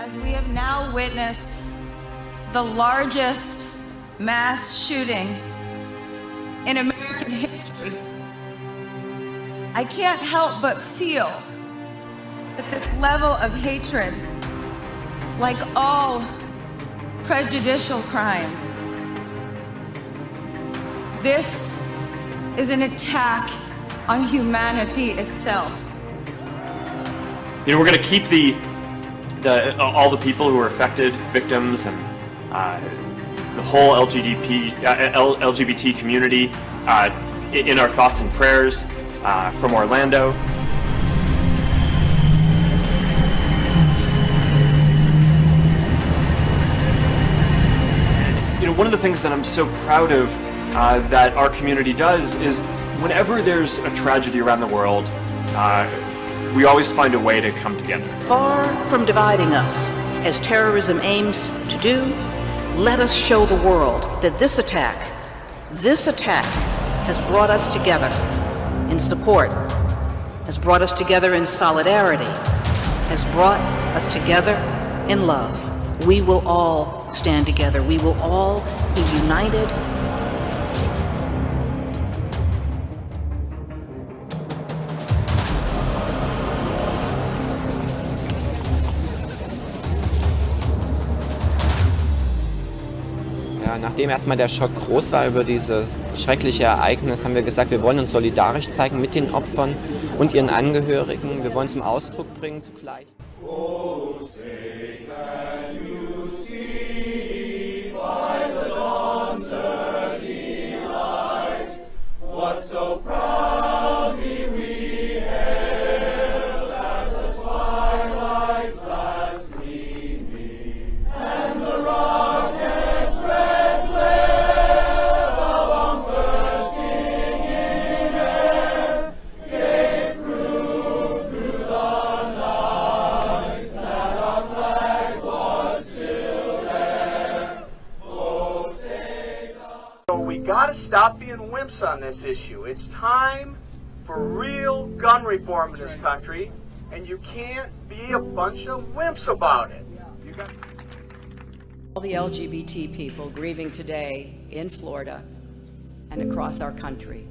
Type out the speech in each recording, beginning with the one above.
As we have now witnessed the largest mass shooting in American history, I can't help but feel that this level of hatred, like all prejudicial crimes, this is an attack on humanity itself. You know, we're going to keep all the people who are affected, victims, and the whole LGBT community in our thoughts and prayers from Orlando. You know, one of the things that I'm so proud of that our community does is whenever there's a tragedy around the world, we always find a way to come together. Far from dividing us, as terrorism aims to do, let us show the world that this attack has brought us together in support, has brought us together in solidarity, has brought us together in love. We will all stand together. We will all be united. Ja, nachdem erstmal der Schock groß war über dieses schreckliche Ereignis, haben wir gesagt, wir wollen uns solidarisch zeigen mit den Opfern und ihren Angehörigen. Wir wollen zum Ausdruck bringen zugleich. Oh, say, can you see by the dawn's early light what so proudly we hailed at the twilight's last gleaming, and the rocket's red glare above bursting in air gave proof through the night that our flag was still there. Oh, say So we gotta stop being wimps on this issue. It's time for real gun reform in this country, and you can't be a bunch of wimps about it. All the LGBT people grieving today in Florida and across our country,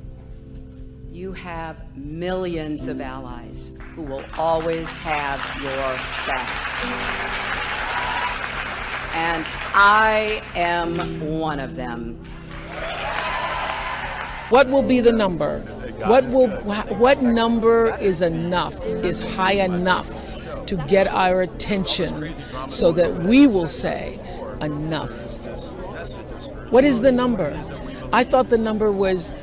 you have millions of allies who will always have your back. And I am one of them. What will be the number? What number is enough, is high enough to get our attention so that we will say enough? What is the number? I thought the number was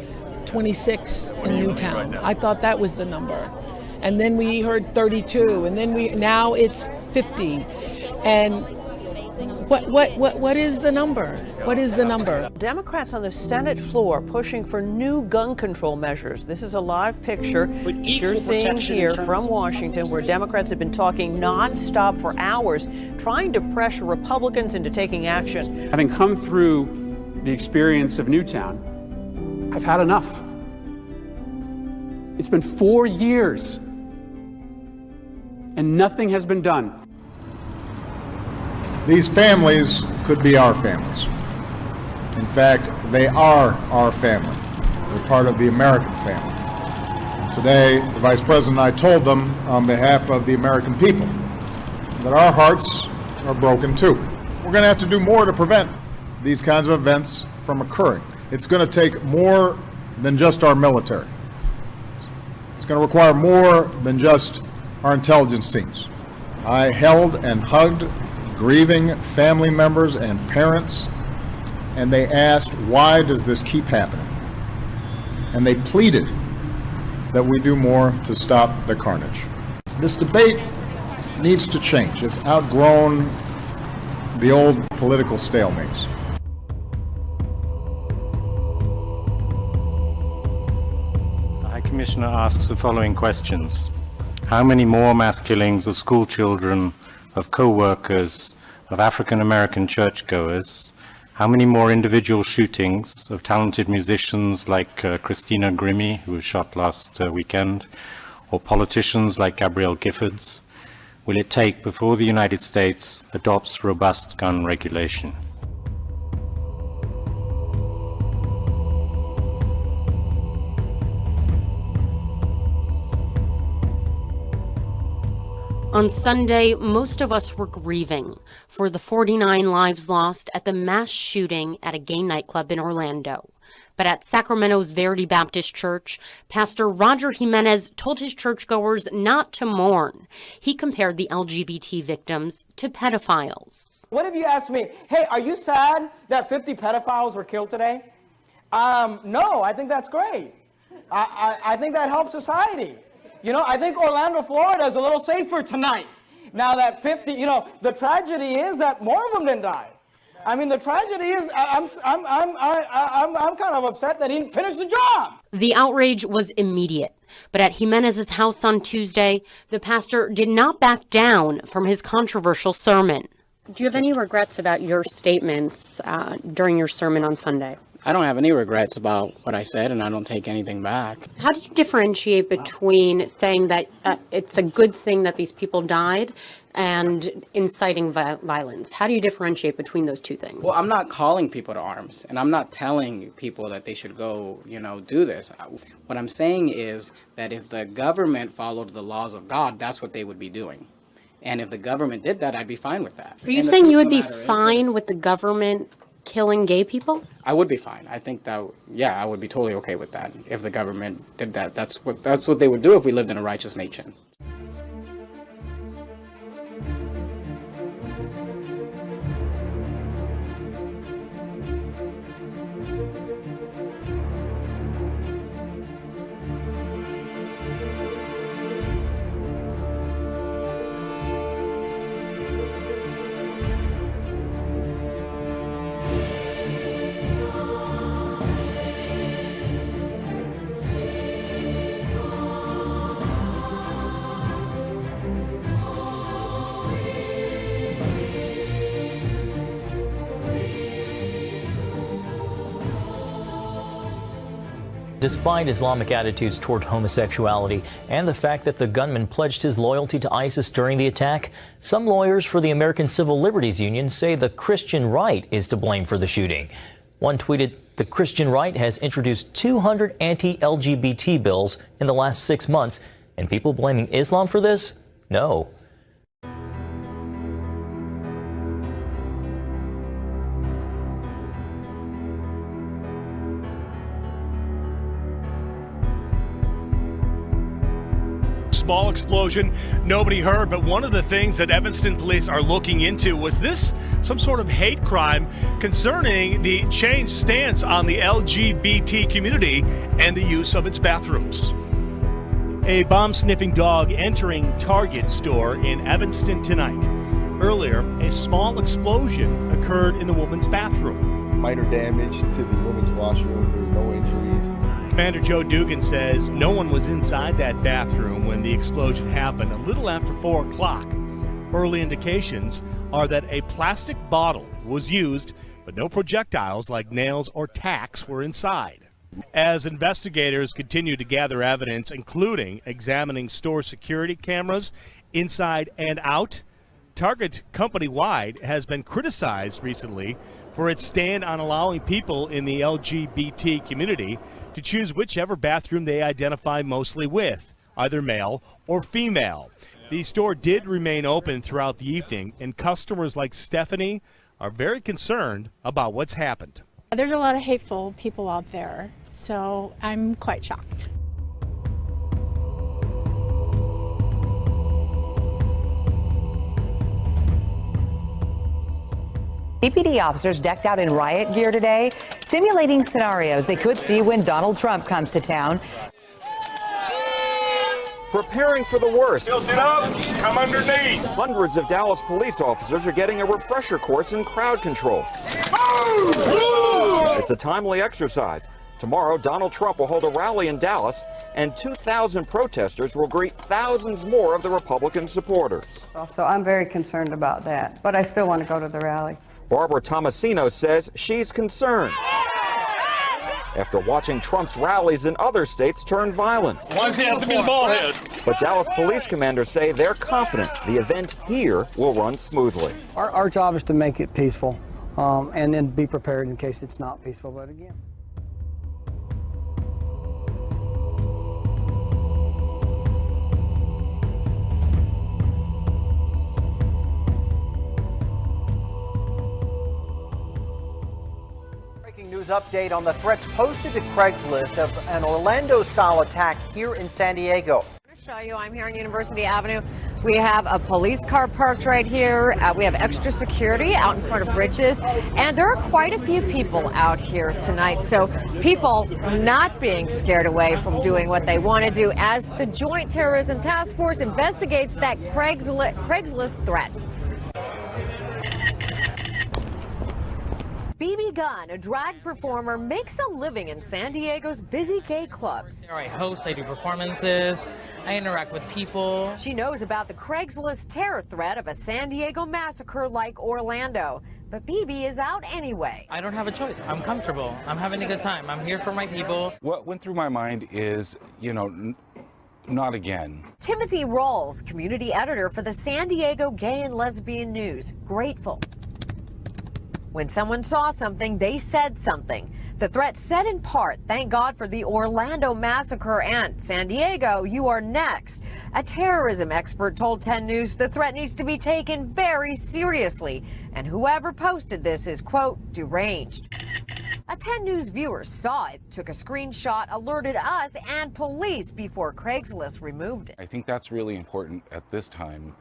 26 in Newtown. I thought that was the number. And then we heard 32, and then now it's 50. And what is the number? What is the number? Democrats on the Senate floor pushing for new gun control measures. This is a live picture that you're seeing here from Washington, where Democrats have been talking nonstop for hours, trying to pressure Republicans into taking action. Having come through the experience of Newtown, I've had enough. It's been 4 years, and nothing has been done. These families could be our families. In fact, they are our family. They're part of the American family. Today, the Vice President and I told them on behalf of the American people that our hearts are broken too. We're going to have to do more to prevent these kinds of events from occurring. It's going to take more than just our military. It's going to require more than just our intelligence teams. I held and hugged grieving family members and parents, and they asked, why does this keep happening? And they pleaded that we do more to stop the carnage. This debate needs to change. It's outgrown the old political stalemates. The High Commissioner asks the following questions. How many more mass killings of school children, of co-workers, of African American churchgoers? How many more individual shootings of talented musicians like Christina Grimmie, who was shot last weekend, or politicians like Gabrielle Giffords? will it take before the United States adopts robust gun regulation? On Sunday, most of us were grieving for the 49 lives lost at the mass shooting at a gay nightclub in Orlando. But at Sacramento's Verity Baptist Church, Pastor Roger Jimenez told his churchgoers not to mourn. He compared the LGBT victims to pedophiles. What if you asked me, hey, are you sad that 50 pedophiles were killed today? No, I think that's great. I think that helps society. You know, I think Orlando, Florida is a little safer tonight. Now that 50, you know, the tragedy is that more of them didn't die. I mean, the tragedy is I'm kind of upset that he didn't finish the job. The outrage was immediate. But at Jimenez's house on Tuesday, the pastor did not back down from his controversial sermon. Do you have any regrets about your statements during your sermon on Sunday? I don't have any regrets about what I said, and I don't take anything back. How do you differentiate between saying that it's a good thing that these people died and inciting violence? How do you differentiate between those two things? Well, I'm not calling people to arms, and I'm not telling people that they should go, do this. What I'm saying is that if the government followed the laws of God, that's what they would be doing. And if the government did that, I'd be fine with that. Are you saying you would be fine with the government killing gay people? I would be fine. I think that, I would be totally okay with that. If the government did that, that's what they would do if we lived in a righteous nation. Despite Islamic attitudes toward homosexuality and the fact that the gunman pledged his loyalty to ISIS during the attack, some lawyers for the American Civil Liberties Union say the Christian right is to blame for the shooting. One tweeted, "The Christian right has introduced 200 anti-LGBT bills in the last 6 months, and people blaming Islam for this? No." Small explosion, nobody hurt, but one of the things that Evanston police are looking into was this some sort of hate crime concerning the changed stance on the LGBT community and the use of its bathrooms. A bomb-sniffing dog entering Target store in Evanston tonight. Earlier, a small explosion occurred in the woman's bathroom. Minor damage to the women's washroom. There were no injuries. Commander Joe Dugan says no one was inside that bathroom when the explosion happened a little after 4 o'clock. Early indications are that a plastic bottle was used, but no projectiles like nails or tacks were inside. As investigators continue to gather evidence, including examining store security cameras inside and out, Target company-wide has been criticized recently for its stand on allowing people in the LGBT community to choose whichever bathroom they identify mostly with, either male or female. The store did remain open throughout the evening, and customers like Stephanie are very concerned about what's happened. There's a lot of hateful people out there, so I'm quite shocked. CPD officers decked out in riot gear today, simulating scenarios they could see when Donald Trump comes to town. Preparing for the worst. Tilt it up, come underneath. Hundreds of Dallas police officers are getting a refresher course in crowd control. It's a timely exercise. Tomorrow, Donald Trump will hold a rally in Dallas, and 2,000 protesters will greet thousands more of the Republican supporters. So I'm very concerned about that, but I still want to go to the rally. Barbara Tomasino says she's concerned after watching Trump's rallies in other states turn violent. Why does he have to be the ball head? But Dallas police commanders say they're confident the event here will run smoothly. Our job is to make it peaceful and then be prepared in case it's not peaceful. But again. News update on the threats posted to Craigslist of an Orlando-style attack here in San Diego. Show you, I'm here on University Avenue. We have a police car parked right here. We have extra security out in front of Bridges, and there are quite a few people out here tonight. So people not being scared away from doing what they want to do as the Joint Terrorism Task Force investigates that Craigslist threat. BB Gunn, a drag performer, makes a living in San Diego's busy gay clubs. I host, I do performances, I interact with people. She knows about the Craigslist terror threat of a San Diego massacre like Orlando. But BB is out anyway. I don't have a choice. I'm comfortable. I'm having a good time. I'm here for my people. What went through my mind is, not again. Timothy Rawls, community editor for the San Diego Gay and Lesbian News, grateful. When someone saw something, they said something. The threat said in part, thank God for the Orlando massacre and San Diego, you are next. A terrorism expert told 10 News the threat needs to be taken very seriously. And whoever posted this is, quote, deranged. A 10 News viewer saw it, took a screenshot, alerted us and police before Craigslist removed it. I think that's really important at this time,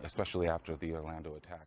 especially after the Orlando attack.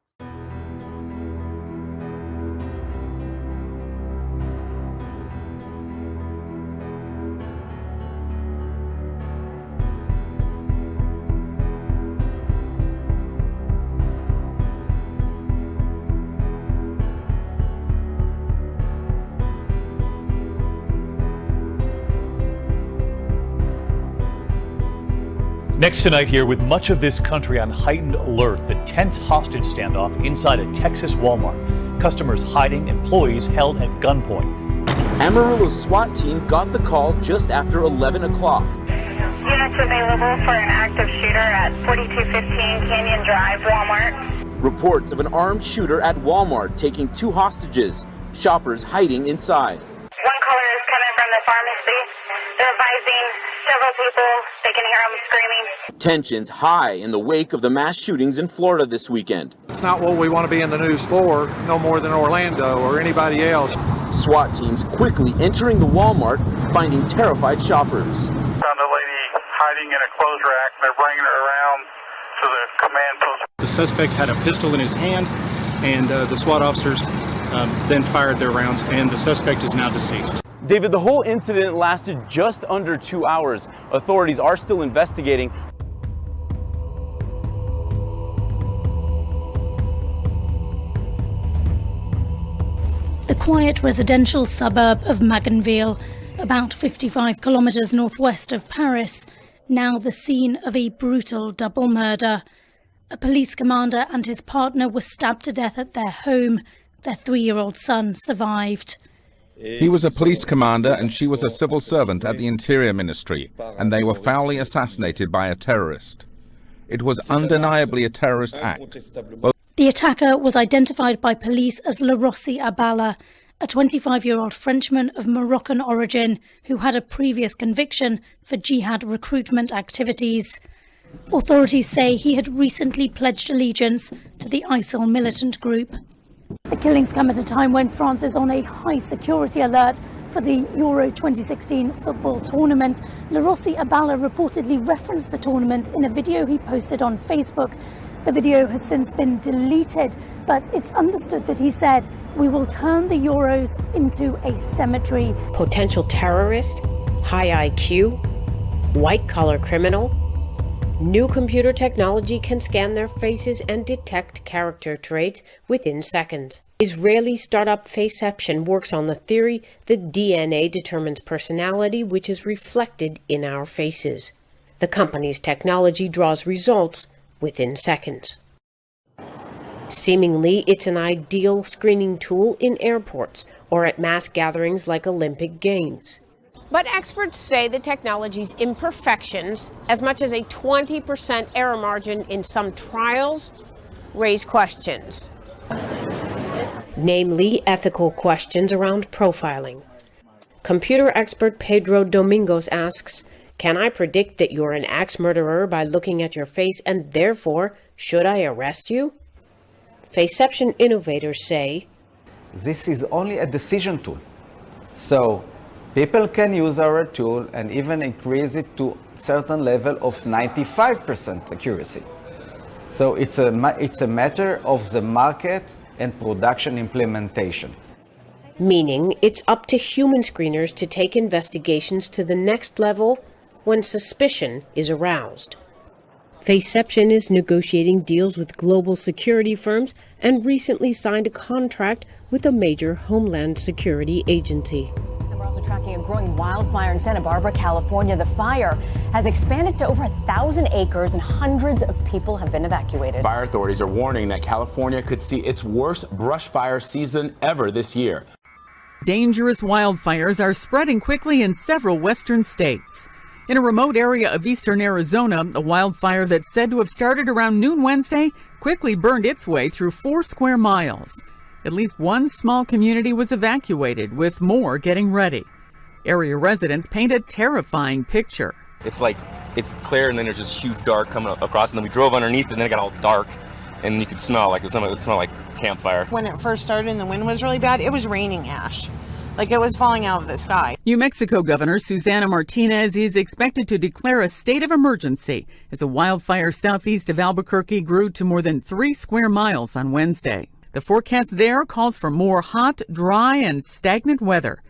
Next tonight here, with much of this country on heightened alert, the tense hostage standoff inside a Texas Walmart. Customers hiding, employees held at gunpoint. Amarillo's SWAT team got the call just after 11 o'clock. Units available for an active shooter at 4215 Canyon Drive, Walmart. Reports of an armed shooter at Walmart taking 2 hostages, shoppers hiding inside. One caller is coming from the pharmacy. They're advising several people. They can hear them screaming. Tensions high in the wake of the mass shootings in Florida this weekend. It's not what we want to be in the news for, no more than Orlando or anybody else. SWAT teams quickly entering the Walmart, finding terrified shoppers. Found a lady hiding in a clothes rack. They're bringing her around to the command post. The suspect had a pistol in his hand, and the SWAT officers then fired their rounds, and the suspect is now deceased. David, the whole incident lasted just under 2 hours. Authorities are still investigating. The quiet residential suburb of Maganville, about 55 kilometers northwest of Paris, now the scene of a brutal double murder. A police commander and his partner were stabbed to death at their home. Their 3-year-old son survived. He was a police commander and she was a civil servant at the Interior Ministry, and they were foully assassinated by a terrorist. It was undeniably a terrorist act. The attacker was identified by police as Larossi Abala, a 25-year-old Frenchman of Moroccan origin who had a previous conviction for jihad recruitment activities. Authorities say he had recently pledged allegiance to the ISIL militant group. The killings come at a time when France is on a high security alert for the Euro 2016 football tournament. Larossi Abala reportedly referenced the tournament in a video he posted on Facebook. The video has since been deleted, but it's understood that he said, "We will turn the Euros into a cemetery." Potential terrorist, high IQ, white-collar criminal. New computer technology can scan their faces and detect character traits within seconds. Israeli startup Faceception works on the theory that DNA determines personality, which is reflected in our faces. The company's technology draws results within seconds. Seemingly, it's an ideal screening tool in airports or at mass gatherings like Olympic Games. But experts say the technology's imperfections, as much as a 20% error margin in some trials, raise questions. Namely, ethical questions around profiling. Computer expert Pedro Domingos asks, can I predict that you're an axe murderer by looking at your face, and therefore, should I arrest you? Faceception innovators say, this is only a decision tool. So people can use our tool and even increase it to a certain level of 95% accuracy. So it's a matter of the market and production implementation. Meaning it's up to human screeners to take investigations to the next level when suspicion is aroused. Faceception is negotiating deals with global security firms and recently signed a contract with a major homeland security agency. And we're also tracking a growing wildfire in Santa Barbara, California. The fire has expanded to over 1,000 acres and hundreds of people have been evacuated. Fire authorities are warning that California could see its worst brush fire season ever this year. Dangerous wildfires are spreading quickly in several western states. In a remote area of eastern Arizona, a wildfire that's said to have started around noon Wednesday quickly burned its way through 4 square miles. At least one small community was evacuated, with more getting ready. Area residents paint a terrifying picture. It's like, it's clear and then there's this huge dark coming across, and then we drove underneath and then it got all dark and you could smell like it smelled like campfire. When it first started and the wind was really bad, it was raining ash. Like it was falling out of the sky. New Mexico Governor Susana Martinez is expected to declare a state of emergency as a wildfire southeast of Albuquerque grew to more than 3 square miles on Wednesday. The forecast there calls for more hot, dry, and stagnant weather.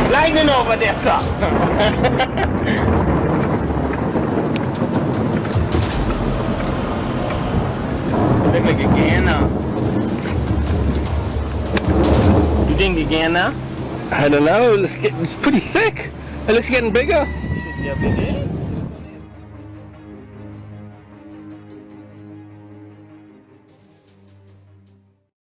Lightning over there, sir. Look like again now. You think again now? I don't know. It's pretty thick. It looks getting bigger. Should be a big